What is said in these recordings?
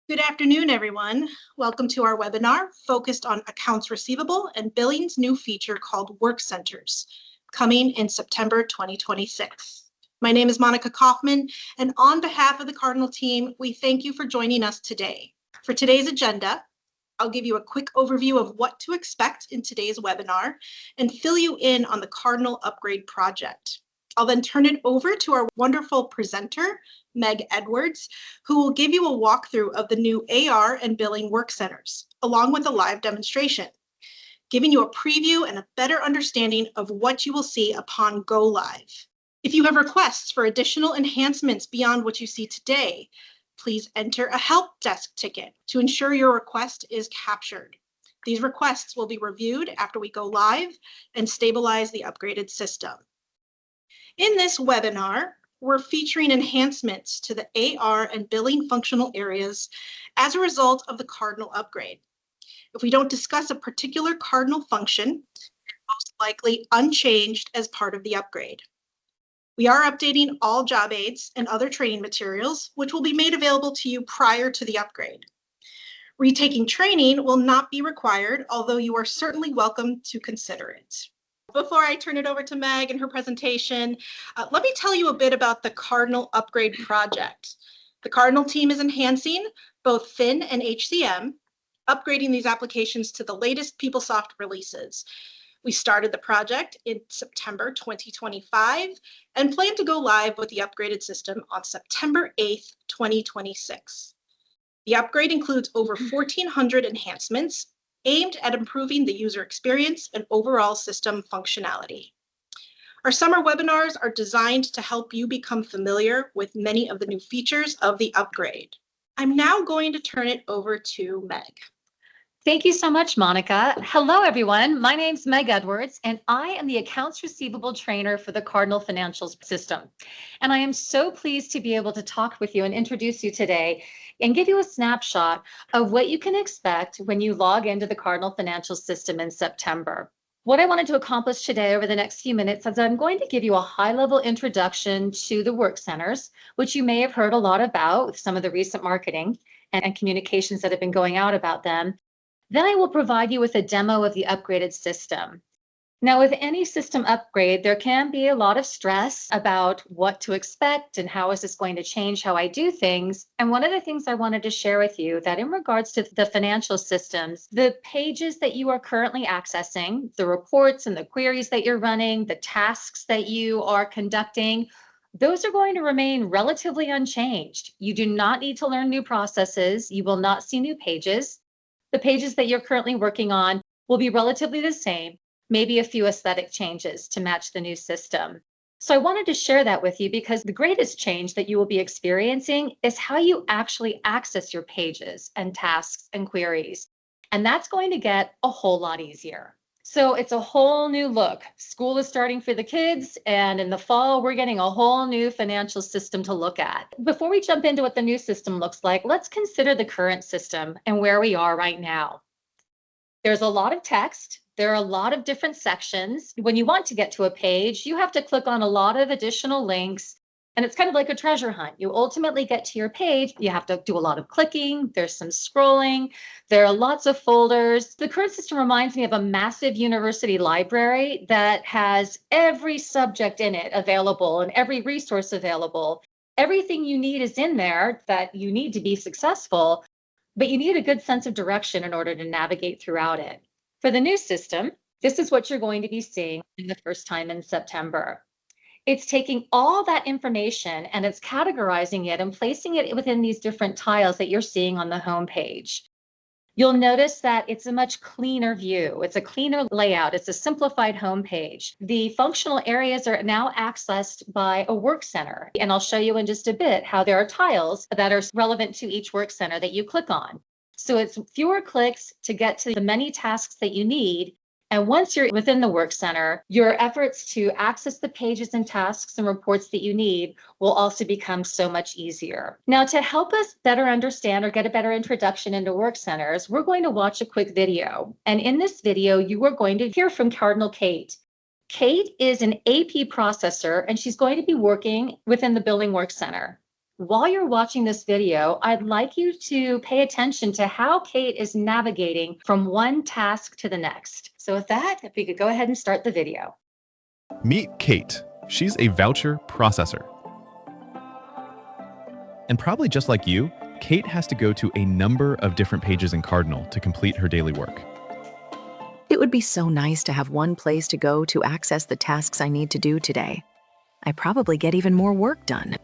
Good afternoon, everyone. Welcome to our webinar focused on accounts receivable and billing's new feature called WorkCenters, coming in September 2026. My name is Monica Kaufman, and on behalf of the Cardinal team, we thank you for joining us today. For today's agenda, I'll give you a quick overview of what to expect in today's webinar and fill you in on the Cardinal upgrade project. I'll then turn it over to our wonderful presenter, Meg Edwards, who will give you a walkthrough of the new AR and Billing WorkCenters, along with a live demonstration, giving you a preview and a better understanding of what you will see upon go live. If you have requests for additional enhancements beyond what you see today, please enter a help desk ticket to ensure your request is captured. These requests will be reviewed after we go live and stabilize the upgraded system. In this webinar, we're featuring enhancements to the AR and billing functional areas as a result of the Cardinal upgrade. If we don't discuss a particular Cardinal function, it's most likely unchanged as part of the upgrade. We are updating all job aids and other training materials, which will be made available to you prior to the upgrade. Retaking training will not be required, although you are certainly welcome to consider it. Before I turn it over to Meg and her presentation, let me tell you a bit about the Cardinal upgrade project. The Cardinal team is enhancing both Fin and HCM, upgrading these applications to the latest PeopleSoft releases. We started the project in September 2025 and plan to go live with the upgraded system on September 8th, 2026. The upgrade includes over 1,400 enhancements aimed at improving the user experience and overall system functionality. Our summer webinars are designed to help you become familiar with many of the new features of the upgrade. I'm now going to turn it over to Meg. Thank you so much, Monica. Hello, everyone. My name's Meg Edwards, and I am the Accounts Receivable Trainer for the Cardinal Financial System. And I am so pleased to be able to talk with you and introduce you today and give you a snapshot of what you can expect when you log into the Cardinal Financial System in September. What I wanted to accomplish today over the next few minutes is I'm going to give you a high-level introduction to the work centers, which you may have heard a lot about with some of the recent marketing and communications that have been going out about them. Then I will provide you with a demo of the upgraded system. Now, with any system upgrade, there can be a lot of stress about what to expect and how is this going to change how I do things. And one of the things I wanted to share with you that in regards to the financial systems, the pages that you are currently accessing, the reports and the queries that you're running, the tasks that you are conducting, those are going to remain relatively unchanged. You do not need to learn new processes. You will not see new pages. The pages that you're currently working on will be relatively the same, maybe a few aesthetic changes to match the new system. So I wanted to share that with you because the greatest change that you will be experiencing is how you actually access your pages and tasks and queries. And that's going to get a whole lot easier. So it's a whole new look. School is starting for the kids, and in the fall, we're getting a whole new financial system to look at. Before we jump into what the new system looks like, let's consider the current system and where we are right now. There's a lot of text. There are a lot of different sections. When you want to get to a page, you have to click on a lot of additional links. And it's kind of like a treasure hunt. You ultimately get to your page. You have to do a lot of clicking. There's some scrolling. There are lots of folders. The current system reminds me of a massive university library that has every subject in it available and every resource available. Everything you need is in there that you need to be successful, but you need a good sense of direction in order to navigate throughout it. For the new system, this is what you're going to be seeing in the first time in September. It's taking all that information and it's categorizing it and placing it within these different tiles that you're seeing on the home page. You'll notice that it's a much cleaner view. It's a cleaner layout. It's a simplified home page. The functional areas are now accessed by a work center. And I'll show you in just a bit how there are tiles that are relevant to each work center that you click on. So it's fewer clicks to get to the many tasks that you need. And once you're within the work center, your efforts to access the pages and tasks and reports that you need will also become so much easier. Now, to help us better understand or get a better introduction into work centers, we're going to watch a quick video. And in this video, you are going to hear from Cardinal Kate. Kate is an AP processor, and she's going to be working within the Billing Work Center. While you're watching this video, I'd like you to pay attention to how Kate is navigating from one task to the next. So with that, if we could go ahead and start the video. Meet Kate. She's a voucher processor. And probably just like you, Kate has to go to a number of different pages in Cardinal to complete her daily work. It would be so nice to have one place to go to access the tasks I need to do today. I probably get even more work done.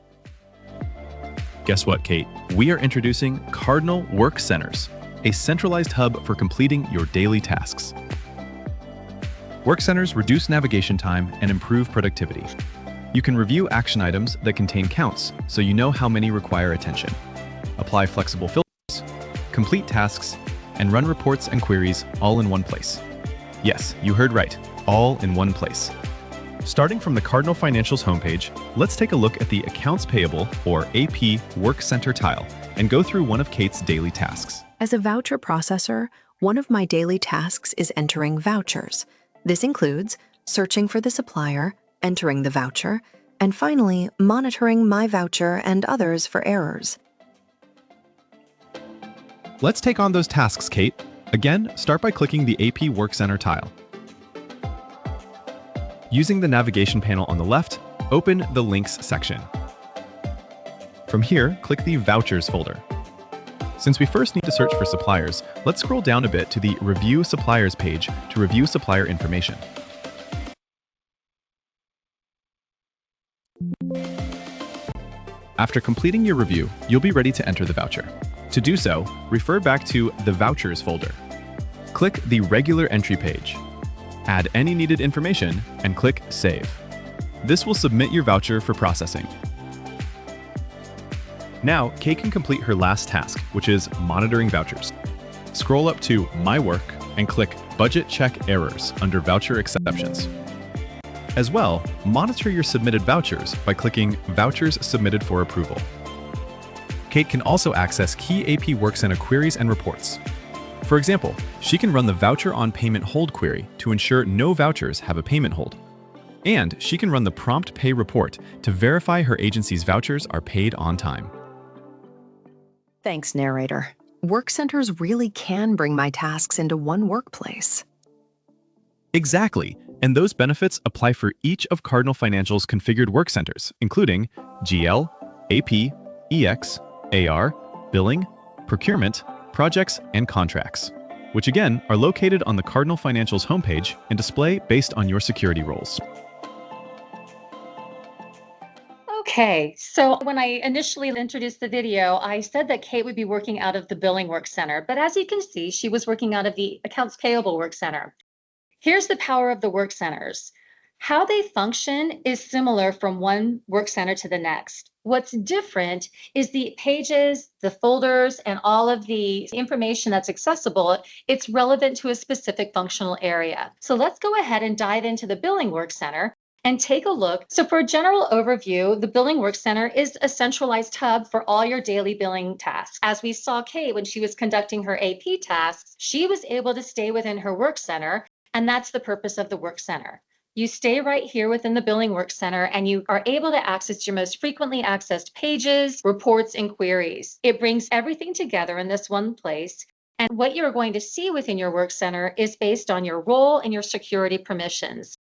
Guess what, Kate? We are introducing Cardinal WorkCenters, a centralized hub for completing your daily tasks. WorkCenters reduce navigation time and improve productivity. You can review action items that contain counts, so you know how many require attention. Apply flexible filters, complete tasks, and run reports and queries all in one place. Yes, you heard right, all in one place. Starting from the Cardinal Financials homepage, let's take a look at the Accounts Payable, or AP, WorkCenter tile and go through one of Kate's daily tasks. As a voucher processor, one of my daily tasks is entering vouchers. This includes searching for the supplier, entering the voucher, and finally, monitoring my voucher and others for errors. Let's take on those tasks, Kate. Again, start by clicking the AP WorkCenter tile. Using the navigation panel on the left, open the Links section. From here, click the Vouchers folder. Since we first need to search for suppliers, let's scroll down a bit to the Review Suppliers page to review supplier information. After completing your review, you'll be ready to enter the voucher. To do so, refer back to the Vouchers folder. Click the Regular Entry page. Add any needed information and click Save. This will submit your voucher for processing. Now, Kate can complete her last task, which is monitoring vouchers. Scroll up to My Work and click Budget Check Errors under Voucher Exceptions. As well, monitor your submitted vouchers by clicking Vouchers Submitted for Approval. Kate can also access key AP WorkCenter queries and reports. For example, she can run the Voucher on Payment Hold query to ensure no vouchers have a payment hold. And she can run the Prompt Pay report to verify her agency's vouchers are paid on time. Thanks, narrator. WorkCenters really can bring my tasks into one workplace. Exactly, and those benefits apply for each of Cardinal Financial's configured WorkCenters, including GL, AP, EX, AR, Billing, Procurement, Projects, and Contracts, which again are located on the Cardinal Financials homepage and display based on your security roles. Okay, so when I initially introduced the video, I said that Kate would be working out of the Billing WorkCenter, but as you can see, she was working out of the Accounts Payable WorkCenter. Here's the power of the WorkCenters. How they function is similar from one WorkCenter to the next. What's different is the pages, the folders, and all of the information that's accessible. It's relevant to a specific functional area. So let's go ahead and dive into the Billing WorkCenter and take a look. So for a general overview, the Billing WorkCenter is a centralized hub for all your daily billing tasks. As we saw Kate when she was conducting her AP tasks, she was able to stay within her WorkCenter, and that's the purpose of the WorkCenter. You stay right here within the Billing WorkCenter and you are able to access your most frequently accessed pages, reports, and queries. It brings everything together in this one place. And what you're going to see within your WorkCenter is based on your role and your security permissions.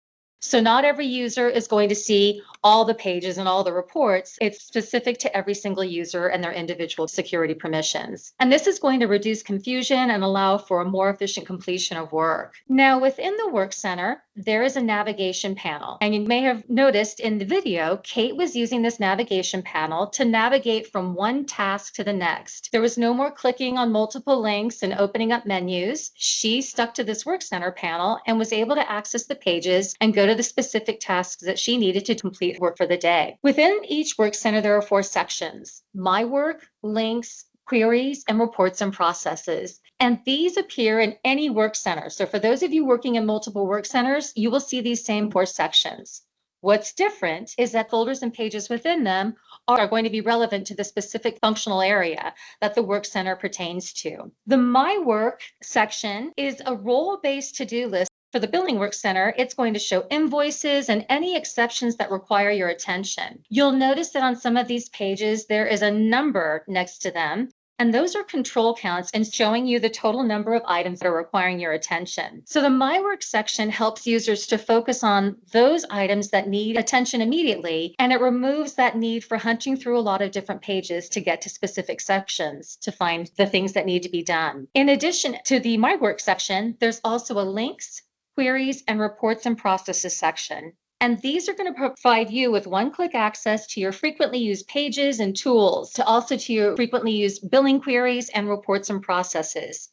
So not every user is going to see all the pages and all the reports. It's specific to every single user and their individual security permissions. And this is going to reduce confusion and allow for a more efficient completion of work. Now, within the WorkCenter, there is a navigation panel. And you may have noticed in the video, Kate was using this navigation panel to navigate from one task to the next. There was no more clicking on multiple links and opening up menus. She stuck to this WorkCenter panel and was able to access the pages and go to the specific tasks that she needed to complete work for the day. Within each WorkCenter, there are 4 sections: My Work, Links, Queries, and Reports and Processes. And these appear in any WorkCenter. So for those of you working in multiple WorkCenters, you will see these same 4 sections. What's different is that folders and pages within them are going to be relevant to the specific functional area that the WorkCenter pertains to. The My Work section is a role-based to-do list For the Billing WorkCenter, it's going to show invoices and any exceptions that require your attention. You'll notice that on some of these pages, there is a number next to them, and those are control counts and showing you the total number of items that are requiring your attention. So the My Work section helps users to focus on those items that need attention immediately, and it removes that need for hunting through a lot of different pages to get to specific sections to find the things that need to be done. In addition to the My Work section, there's also a links, queries, and reports and processes section. And these are going to provide you with one-click access to your frequently used pages and tools, to also to your frequently used billing queries and reports and processes.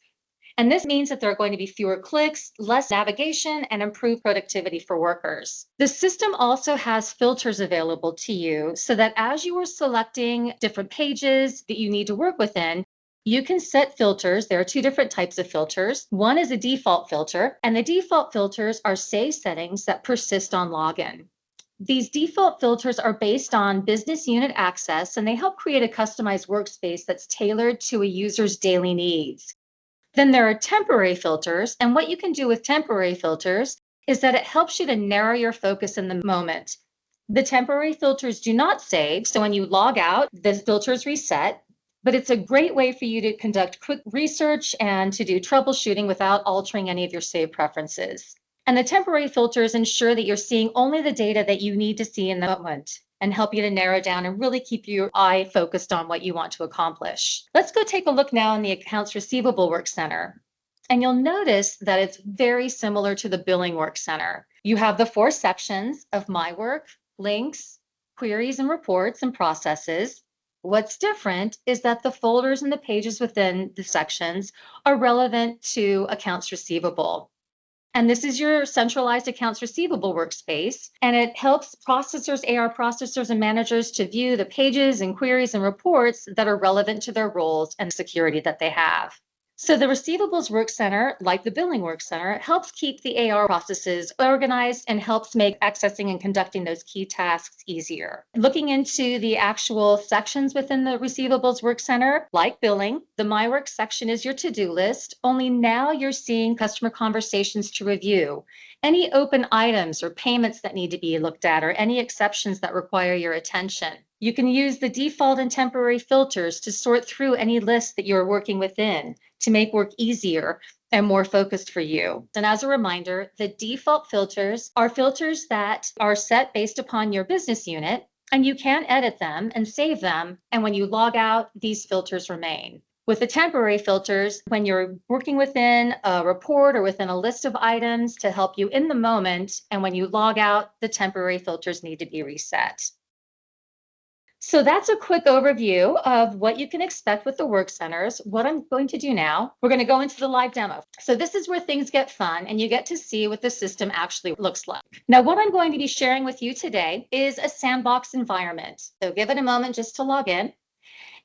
And this means that there are going to be fewer clicks, less navigation, and improved productivity for workers. The system also has filters available to you so that as you are selecting different pages that you need to work within, you can set filters. There are two different types of filters. One is a default filter, and the default filters are save settings that persist on login. These default filters are based on business unit access, and they help create a customized workspace that's tailored to a user's daily needs. Then there are temporary filters, and what you can do with temporary filters is that it helps you to narrow your focus in the moment. The temporary filters do not save, so when you log out, the filters reset. But it's a great way for you to conduct quick research and to do troubleshooting without altering any of your saved preferences. And the temporary filters ensure that you're seeing only the data that you need to see in the moment and help you to narrow down and really keep your eye focused on what you want to accomplish. Let's go take a look now in the Accounts Receivable WorkCenter. And you'll notice that it's very similar to the Billing WorkCenter. You have the 4 sections of My Work, links, queries and reports and processes. What's different is that the folders and the pages within the sections are relevant to accounts receivable. And this is your centralized accounts receivable workspace, and it helps processors, AR processors, and managers to view the pages and queries and reports that are relevant to their roles and security that they have. So the Receivables WorkCenter, like the Billing WorkCenter, helps keep the AR processes organized and helps make accessing and conducting those key tasks easier. Looking into the actual sections within the Receivables WorkCenter, like billing, the My Work section is your to-do list, only now you're seeing customer conversations to review, any open items or payments that need to be looked at, or any exceptions that require your attention. You can use the default and temporary filters to sort through any list that you're working within to make work easier and more focused for you. And as a reminder, the default filters are filters that are set based upon your business unit, and you can edit them and save them. And when you log out, these filters remain. With the temporary filters, when you're working within a report or within a list of items to help you in the moment, and when you log out, the temporary filters need to be reset. So that's a quick overview of what you can expect with the work centers. What I'm going to do now, we're going to go into the live demo. So this is where things get fun and you get to see what the system actually looks like. Now, what I'm going to be sharing with you today is a sandbox environment. So give it a moment just to log in.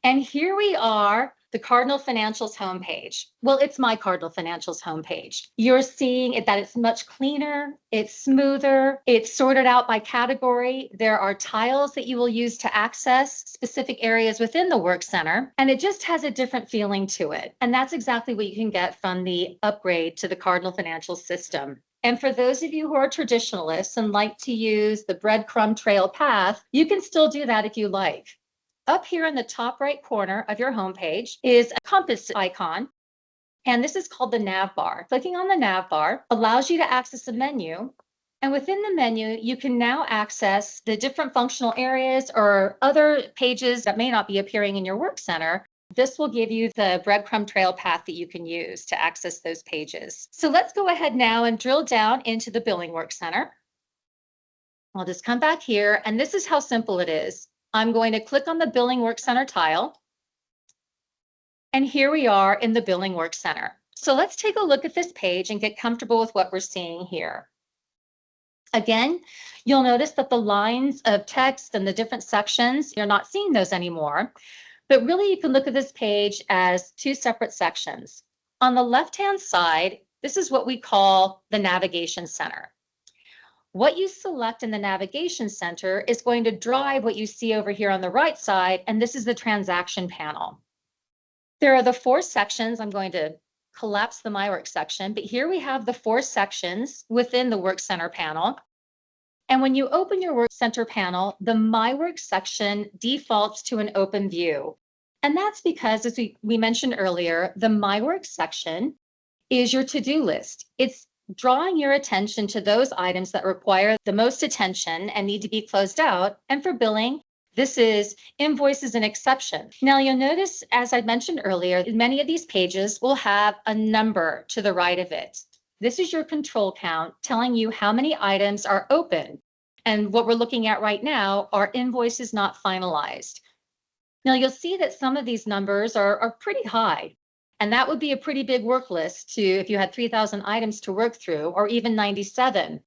And here we are, the Cardinal Financials homepage. Well, it's my Cardinal Financials homepage. You're seeing that it's much cleaner, it's smoother, it's sorted out by category. There are tiles that you will use to access specific areas within the Work Center, and it just has a different feeling to it. And that's exactly what you can get from the upgrade to the Cardinal Financials system. And for those of you who are traditionalists and like to use the breadcrumb trail path, you can still do that if you like. Up here in the top right corner of your homepage is a compass icon, and this is called the nav bar. Clicking on the nav bar allows you to access a menu, and within the menu, you can now access the different functional areas or other pages that may not be appearing in your work center. This will give you the breadcrumb trail path that you can use to access those pages. So let's go ahead now and drill down into the Billing WorkCenter. I'll just come back here, and this is how simple it is. I'm going to click on the Billing WorkCenter tile. And here we are in the Billing WorkCenter. So let's take a look at this page and get comfortable with what we're seeing here. Again, you'll notice that the lines of text and the different sections, you're not seeing those anymore. But really, you can look at this page as 2 separate sections. On the left-hand side, this is what we call the Navigation Center. What you select in the Navigation Center is going to drive what you see over here on the right side, and this is the transaction panel. There are the 4 sections. I'm going to collapse the My Work section, but here we have the 4 sections within the Work Center panel. And when you open your Work Center panel, the My Work section defaults to an open view. And that's because, as we mentioned earlier, the My Work section is your to-do list. It's drawing your attention to those items that require the most attention and need to be closed out. And for billing, this is invoices and exceptions. Now you'll notice, as I mentioned earlier, many of these pages will have a number to the right of it. This is your control count telling you how many items are open. And what we're looking at right now are invoices not finalized. Now you'll see that some of these numbers are pretty high. And that would be a pretty big work list if you had 3,000 items to work through, or even 97.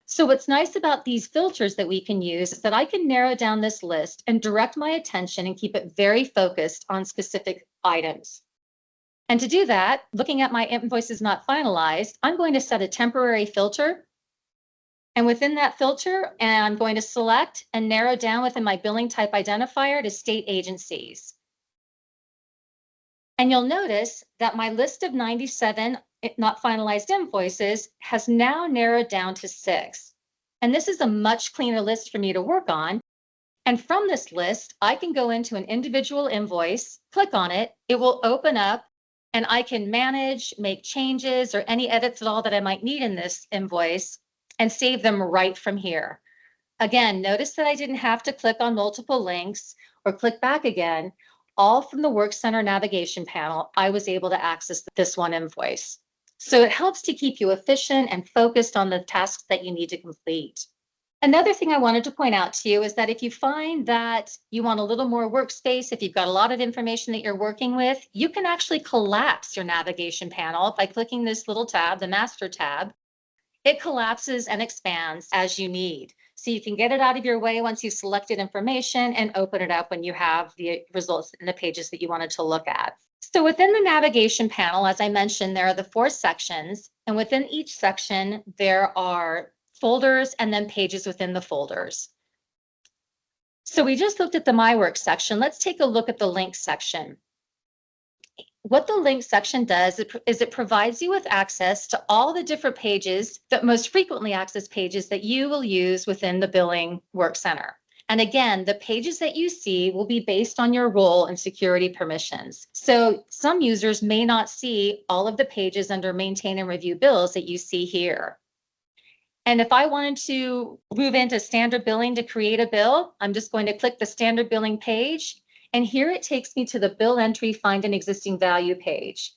So what's nice about these filters that we can use is that I can narrow down this list and direct my attention and keep it very focused on specific items. And to do that, looking at my invoices not finalized, I'm going to set a temporary filter. And within that filter, I'm going to select and narrow down within my billing type identifier to state agencies. And you'll notice that my list of 97 not finalized invoices has now narrowed down to 6. And this is a much cleaner list for me to work on. And from this list, I can go into an individual invoice, click on it, it will open up, and I can manage, make changes, or any edits at all that I might need in this invoice and save them right from here. Again, notice that I didn't have to click on multiple links or click back again. All from the Work Center navigation panel, I was able to access this one invoice. So it helps to keep you efficient and focused on the tasks that you need to complete. Another thing I wanted to point out to you is that if you find that you want a little more workspace, if you've got a lot of information that you're working with, you can actually collapse your navigation panel by clicking this little tab, the Master tab. It collapses and expands as you need. So you can get it out of your way once you've selected information and open it up when you have the results in the pages that you wanted to look at. So within the navigation panel, as I mentioned, there are the 4 sections, and within each section, there are folders and then pages within the folders. So we just looked at the My Work section. Let's take a look at the links section. What the link section does is it provides you with access to all the different pages, that most frequently accessed pages that you will use within the Billing WorkCenter. And again, the pages that you see will be based on your role and security permissions. So some users may not see all of the pages under Maintain and Review Bills that you see here. And if I wanted to move into standard billing to create a bill, I'm just going to click the standard billing page. And here it takes me to the bill entry find an existing value page.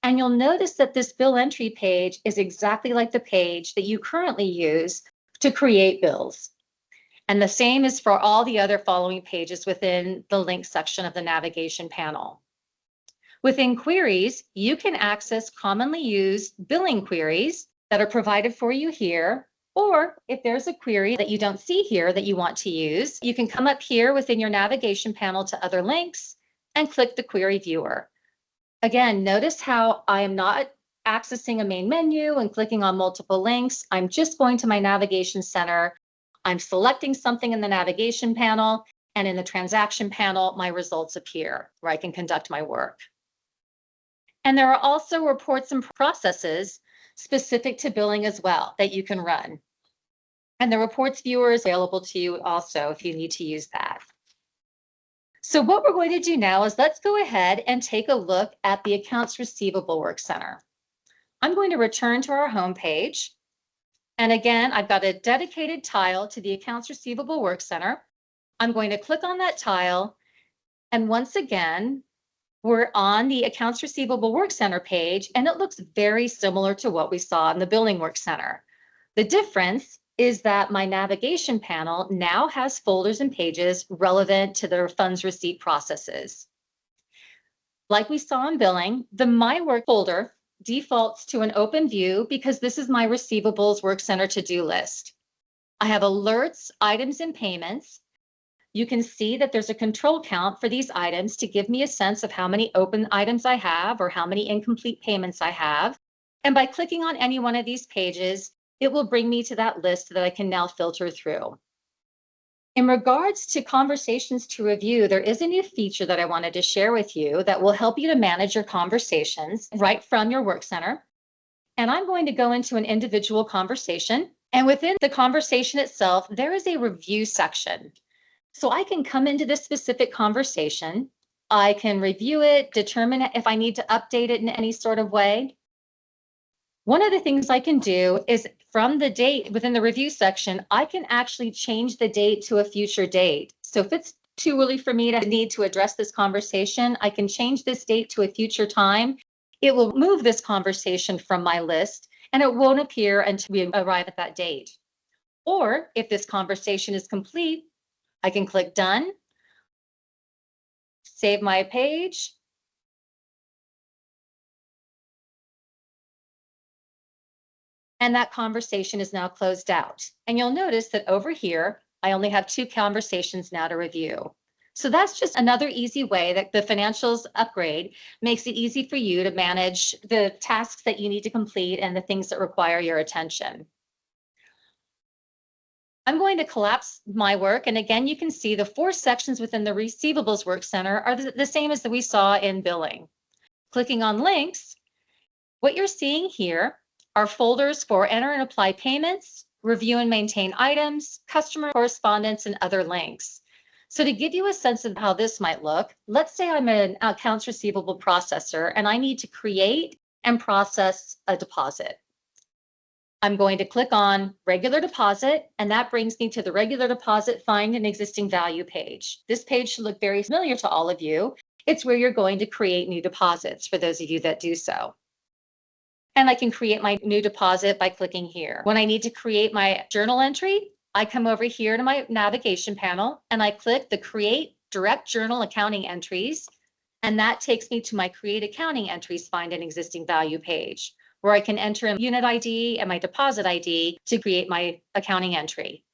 And you'll notice that this bill entry page is exactly like the page that you currently use to create bills. And the same is for all the other following pages within the link section of the navigation panel. Within queries, you can access commonly used billing queries that are provided for you here. Or if there's a query that you don't see here that you want to use, you can come up here within your navigation panel to other links and click the query viewer. Again, notice how I am not accessing a main menu and clicking on multiple links. I'm just going to my navigation center. I'm selecting something in the navigation panel, and in the transaction panel, my results appear where I can conduct my work. And there are also reports and processes specific to billing as well that you can run. And the reports viewer is available to you also if you need to use that. So what we're going to do now is let's go ahead and take a look at the Accounts Receivable WorkCenter. I'm going to return to our home page. And again, I've got a dedicated tile to the Accounts Receivable WorkCenter. I'm going to click on that tile. And once again, we're on the Accounts Receivable WorkCenter page, and it looks very similar to what we saw in the Billing WorkCenter. The difference is that my navigation panel now has folders and pages relevant to the funds receipt processes. Like we saw in billing, the My Work folder defaults to an open view because this is my Receivables WorkCenter to-do list. I have alerts, items, and payments. You can see that there's a control count for these items to give me a sense of how many open items I have or how many incomplete payments I have. And by clicking on any one of these pages, it will bring me to that list that I can now filter through. In regards to conversations to review, there is a new feature that I wanted to share with you that will help you to manage your conversations right from your work center. And I'm going to go into an individual conversation. And within the conversation itself, there is a review section. So I can come into this specific conversation. I can review it, determine if I need to update it in any sort of way. One of the things I can do is from the date within the review section, I can actually change the date to a future date. So if it's too early for me to need to address this conversation, I can change this date to a future time. It will move this conversation from my list and it won't appear until we arrive at that date. Or if this conversation is complete, I can click done, save my page, and that conversation is now closed out. And you'll notice that over here, I only have 2 conversations now to review. So that's just another easy way that the financials upgrade makes it easy for you to manage the tasks that you need to complete and the things that require your attention. I'm going to collapse my work. And again, you can see the 4 sections within the Receivables Work Center are the same as that we saw in Billing. Clicking on links, what you're seeing here are folders for enter and apply payments, review and maintain items, customer correspondence, and other links. So to give you a sense of how this might look, let's say I'm an accounts receivable processor and I need to create and process a deposit. I'm going to click on regular deposit, and that brings me to the regular deposit find an existing value page. This page should look very familiar to all of you. It's where you're going to create new deposits for those of you that do so. And I can create my new deposit by clicking here. When I need to create my journal entry, I come over here to my navigation panel and I click the Create Direct Journal Accounting Entries. And that takes me to my Create Accounting Entries Find an Existing Value page, where I can enter a unit ID and my deposit ID to create my accounting entry.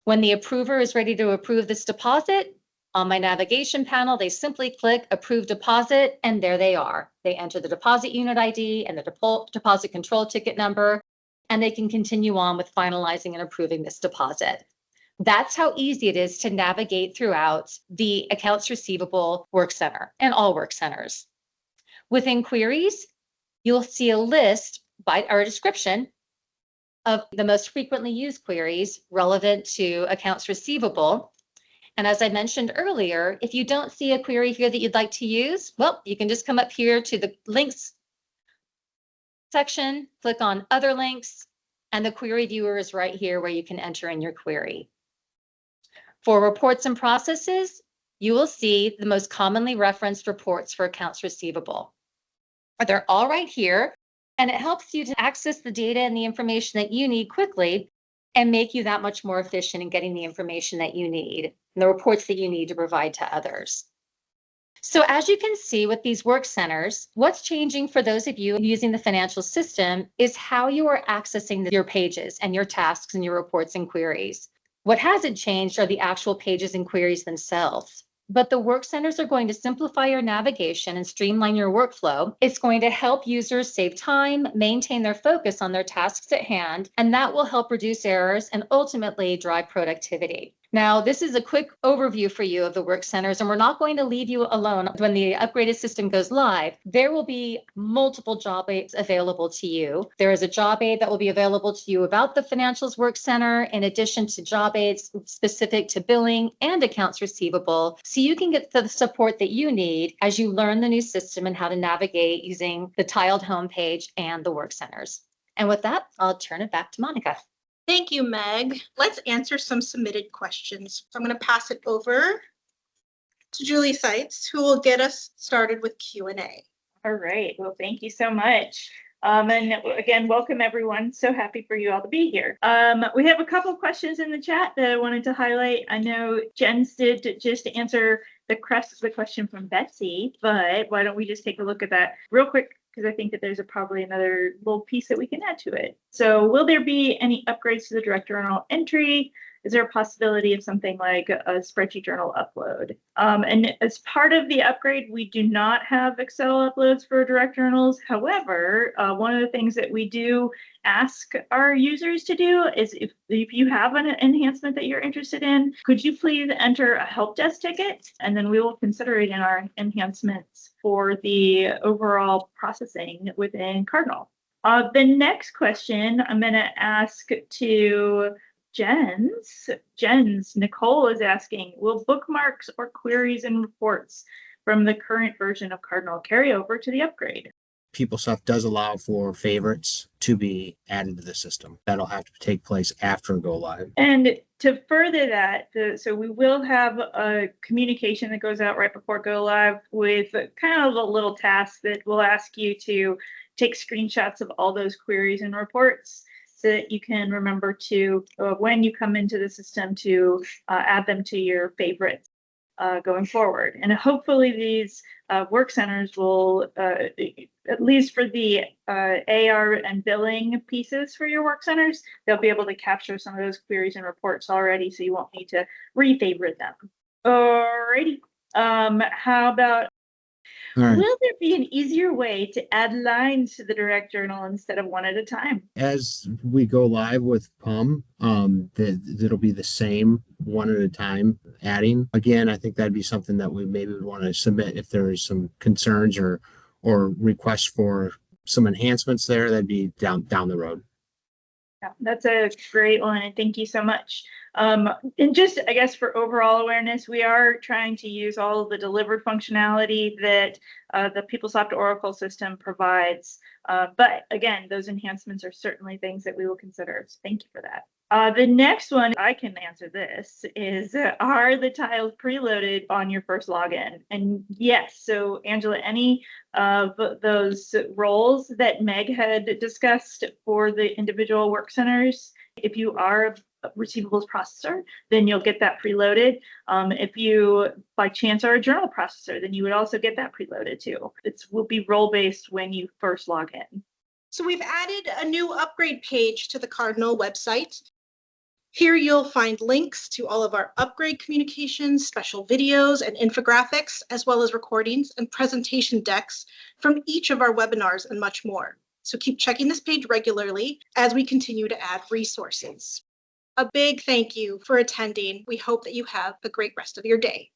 When the approver is ready to approve this deposit, on my navigation panel, they simply click Approve Deposit, and there they are. They enter the deposit unit ID and the deposit control ticket number, and they can continue on with finalizing and approving this deposit. That's how easy it is to navigate throughout the Accounts Receivable Work Center and all work centers. Within queries, you'll see a list or a description of the most frequently used queries relevant to accounts receivable. And as I mentioned earlier, if you don't see a query here that you'd like to use, well, you can just come up here to the links section, click on other links, and the query viewer is right here where you can enter in your query. For reports and processes, you will see the most commonly referenced reports for accounts receivable. They're all right here, and it helps you to access the data and the information that you need quickly and make you that much more efficient in getting the information that you need and the reports that you need to provide to others. So as you can see with these work centers, what's changing for those of you using the financial system is how you are accessing your pages and your tasks and your reports and queries. What hasn't changed are the actual pages and queries themselves. But the work centers are going to simplify your navigation and streamline your workflow. It's going to help users save time, maintain their focus on their tasks at hand, and that will help reduce errors and ultimately drive productivity. Now, this is a quick overview for you of the work centers, and we're not going to leave you alone. When the upgraded system goes live, there will be multiple job aids available to you. There is a job aid that will be available to you about the Financials Work Center, in addition to job aids specific to billing and accounts receivable, so you can get the support that you need as you learn the new system and how to navigate using the tiled homepage and the work centers. And with that, I'll turn it back to Monica. Thank you, Meg. Let's answer some submitted questions. So I'm going to pass it over to Julie Seitz, who will get us started with Q&A. All right. Well, thank you so much. And again, welcome everyone. So happy for you all to be here. We have a couple of questions in the chat that I wanted to highlight. I know Jen's did just answer the crux of the question from Betsy, but why don't we just take a look at that real quick? Because I think that there's probably another little piece that we can add to it. So will there be any upgrades to the direct journal entry is there a possibility of something like a spreadsheet journal upload? And as part of the upgrade, we do not have Excel uploads for direct journals. However, one of the things that we do ask our users to do is if you have an enhancement that you're interested in, could you please enter a help desk ticket? And then we will consider it in our enhancements for the overall processing within Cardinal. The next question I'm going to ask to Jens, Nicole is asking, will bookmarks or queries and reports from the current version of Cardinal carry over to the upgrade? PeopleSoft does allow for favorites to be added to the system. That'll have to take place after go live. And to further that, so we will have a communication that goes out right before go live with kind of a little task that will ask you to take screenshots of all those queries and reports so that you can remember to, when you come into the system, to add them to your favorites going forward. And hopefully these work centers will, at least for the AR and billing pieces for your work centers, they'll be able to capture some of those queries and reports already, so you won't need to re-favorite them. Alrighty. How about, will there be an easier way to add lines to the direct journal instead of one at a time? As we go live with PUM, it'll be the same one at a time adding. Again, I think that'd be something that we maybe would want to submit if there is some concerns or requests for some enhancements there. That'd be down the road. Yeah, that's a great one, and thank you so much. And just, I guess, for overall awareness, we are trying to use all of the delivered functionality that the PeopleSoft Oracle system provides. But again, those enhancements are certainly things that we will consider. So thank you for that. The next one, I can answer this, is are the tiles preloaded on your first login? And yes, so Angela, any of those roles that Meg had discussed for the individual work centers, if you are a receivables processor, then you'll get that preloaded. If you by chance are a journal processor, then you would also get that preloaded too. It will be role-based when you first log in. So we've added a new upgrade page to the Cardinal website. Here you'll find links to all of our upgrade communications, special videos and infographics, as well as recordings and presentation decks from each of our webinars and much more. So keep checking this page regularly as we continue to add resources. A big thank you for attending. We hope that you have a great rest of your day.